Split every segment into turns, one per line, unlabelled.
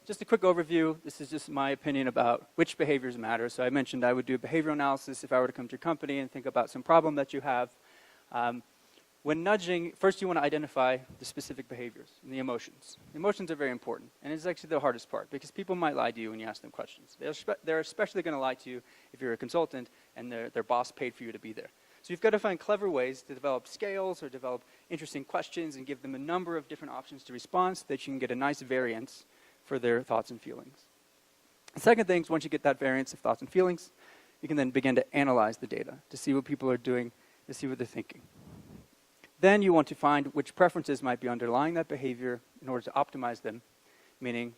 just a quick overview. This is just my opinion about which behaviors matter. So I mentioned I would do behavioral analysis if I were to come to your company and think about some problem that you have. When nudging, first you want to identify the specific behaviors and the emotions. The emotions are very important, and it's actually the hardest part because people might lie to you when you ask them questions. They're especially going to lie to you if you're a consultant and their boss paid for you to be there. So you've got to find clever ways to develop scales or develop interesting questions and give them a number of different options to respond so that you can get a nice variance for their thoughts and feelings. The second thing is once you get that variance of thoughts and feelings, you can then begin to analyze the data to see what people are doing, to see what they're thinking. Then you want to find which preferences might be underlying that behavior in order to optimize them, meaning,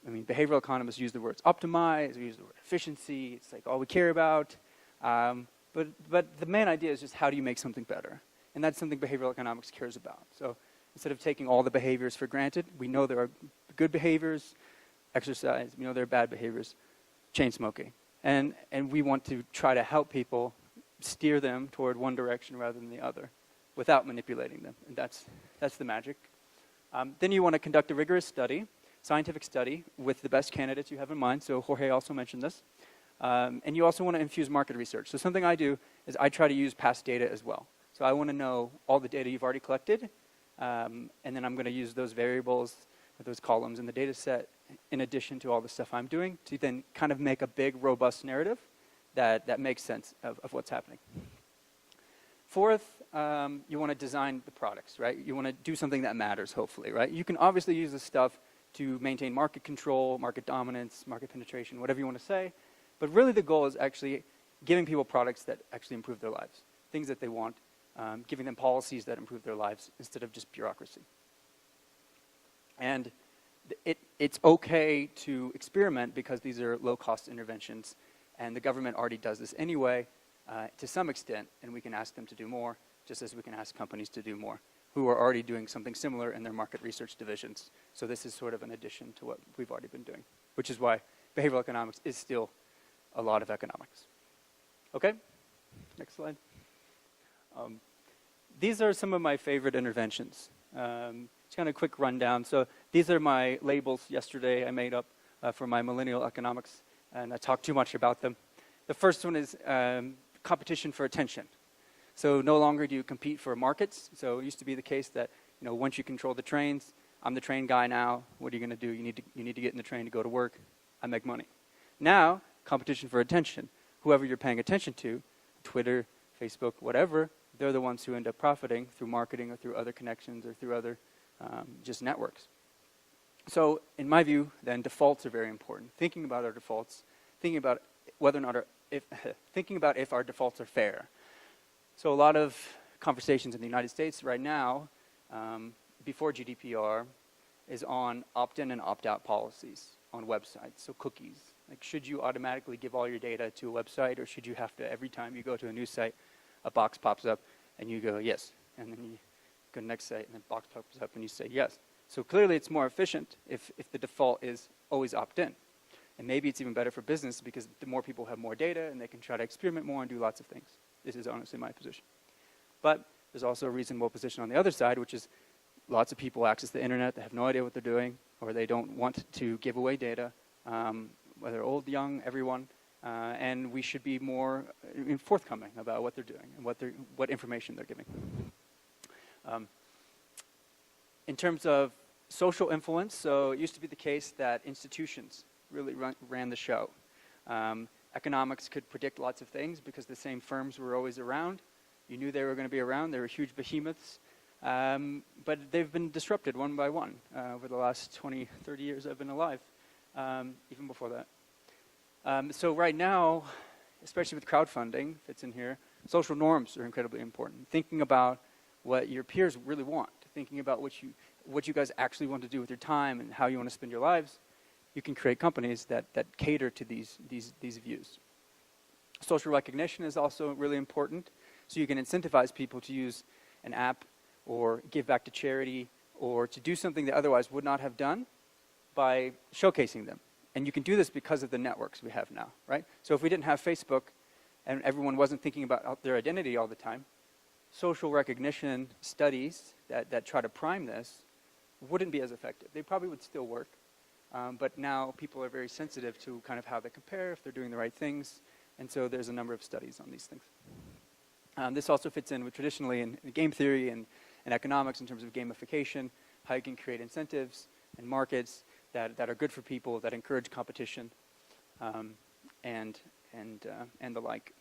behavioral economists use the words optimize, we use the word efficiency, it's like all we care about. But the main idea is just how do you make something better? And that's something behavioral economics cares about. So instead of taking all the behaviors for granted, we know there are good behaviors, exercise, we know there are bad behaviors, chain smoking. And we want to try to help people steer them toward one direction rather than the other without manipulating them. And that's the magic. Then you want to conduct a rigorous study, scientific study, with the best candidates you have in mind. So Jorge also mentioned this. And you also want to infuse market research. So something I do is I try to use past data as well. So I want to know all the data you've already collected, and then I'm going to use those variables, those columns in the data set, in addition to all the stuff I'm doing, to then kind of make a big, robust narrative that makes sense of what's happening. Fourth, you want to design the products, right? You want to do something that matters, hopefully, right? You can obviously use this stuff to maintain market control, market dominance, market penetration, whatever you want to say. But really the goal is actually giving people products that actually improve their lives, things that they want, giving them policies that improve their lives instead of just bureaucracy. And it's okay to experiment because these are low-cost interventions, and the government already does this anyway to some extent, and we can ask them to do more, just as we can ask companies to do more, who are already doing something similar in their market research divisions. So this is sort of an addition to what we've already been doing, which is why behavioral economics is still a lot of economics. Okay, next slide. These are some of my favorite interventions. It's kind of a quick rundown. So these are my labels yesterday I made up for my millennial economics, and I talked too much about them. The first one is competition for attention. So no longer do you compete for markets. So it used to be the case that once you control the trains, I'm the train guy now. What are you going to do? You need to get in the train to go to work. I make money. Now, competition for attention. Whoever you're paying attention to, Twitter, Facebook, whatever, they're the ones who end up profiting through marketing or through other connections or through other just networks. So in my view, then defaults are very important. Thinking about our defaults, thinking about whether or not thinking about if our defaults are fair. So a lot of conversations in the United States right now, before GDPR, is on opt-in and opt-out policies on websites, so cookies. Like, should you automatically give all your data to a website, or should you have to, every time you go to a new site, a box pops up, and you go, yes. And then you go to the next site, and the box pops up, and you say, yes. So clearly, it's more efficient if the default is always opt-in. And maybe it's even better for business because the more people have more data, and they can try to experiment more and do lots of things. This is honestly my position. But there's also a reasonable position on the other side, which is lots of people access the internet, they have no idea what they're doing, or they don't want to give away data, whether old, young, everyone, and we should be more forthcoming about what they're doing and what information they're giving. In terms of social influence, so it used to be the case that institutions really ran the show. Economics could predict lots of things because the same firms were always around. You knew they were going to be around. They were huge behemoths. But they've been disrupted one by one over the last 20, 30 years I've been alive, even before that. So right now, especially with crowdfunding, fits in here, social norms are incredibly important. Thinking about what your peers really want, thinking about what you guys actually want to do with your time and how you want to spend your lives, you can create companies that cater to these views. Social recognition is also really important. So you can incentivize people to use an app or give back to charity or to do something that otherwise would not have done by showcasing them. And you can do this because of the networks we have now, right? So if we didn't have Facebook and everyone wasn't thinking about their identity all the time, social recognition studies that try to prime this wouldn't be as effective. They probably would still work, but now people are very sensitive to kind of how they compare, if they're doing the right things, and so there's a number of studies on these things. This also fits in with traditionally in game theory and economics in terms of gamification, how you can create incentives and markets that are good for people, that encourage competition, and the like.